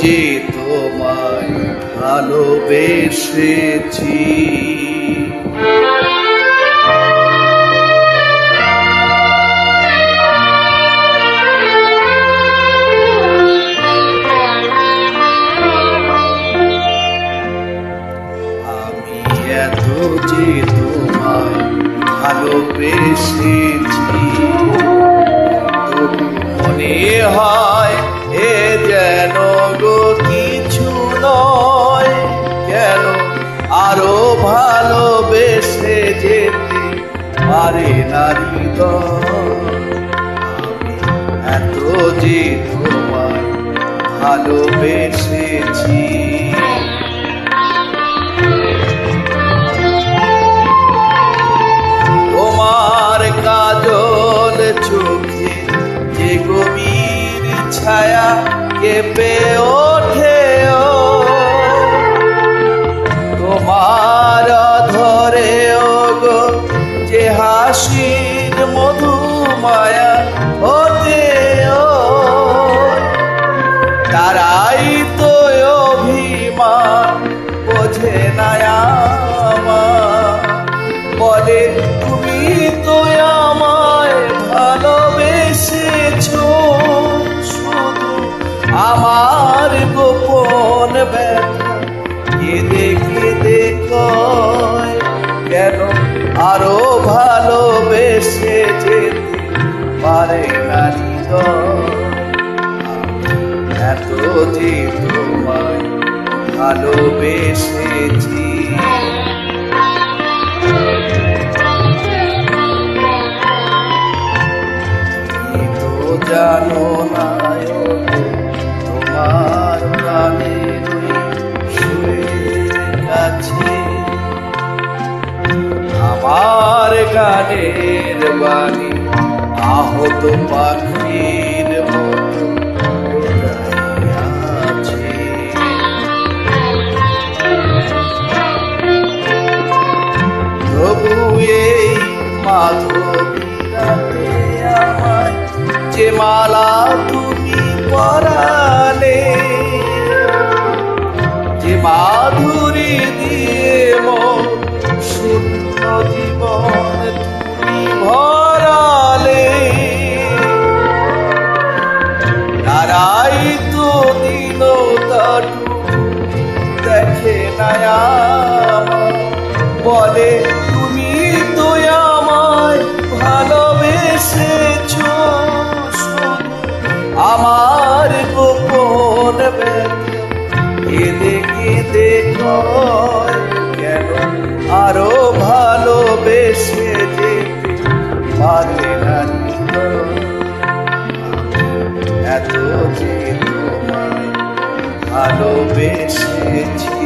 যে তোমায় ভালোবেসেছি। আমি এত যে তোমায় ভালোবেসেছি, তবু মনে হয় এ যেন গো কিছু নয়। কেন আরো ভালোবেসে যেতে পারে না হৃদয়। আমি এত যে তোমায় ভালোবেসেছি। তোমার কাজল চোখে যে গভীর ছায়া কেঁপে ওঠে, তোমার ধরে গো যে হাসির মধু মায়া হতে, তারাই তো অভিমান বোঝে না আমার। বলে তুমি তো আমায় ভালোবেসেছো, শুধু আমার গোপন ব্যথা কেঁদে কেঁদে কয়। কেন আরো ভালোবেসে যেতে পারে না হৃদয়। এত যে তোমায় ভালোবেসেছি। জানো না তোমার প্রাণের সুরের কাছে আমার গানের বাণী আহত পাখির মতো আছে। তবু এই মাধবী রাতে আমায় যে মালা তুমি পরালে, যে মাধুরী দিয়ে মন শূন্য জীবন তুমি ভরালে, তারাই তো দীনতাটুকু দেখে না আমার। বলে তুমি তো আমায় ভালোবেসেছো, আমার গোপন ব্যথা কেঁদে কেঁদে কয়। কেন আরো ভালোবেসে যেতে পারে না হৃদয়। এত যে তোমায় ভালোবেসেছি।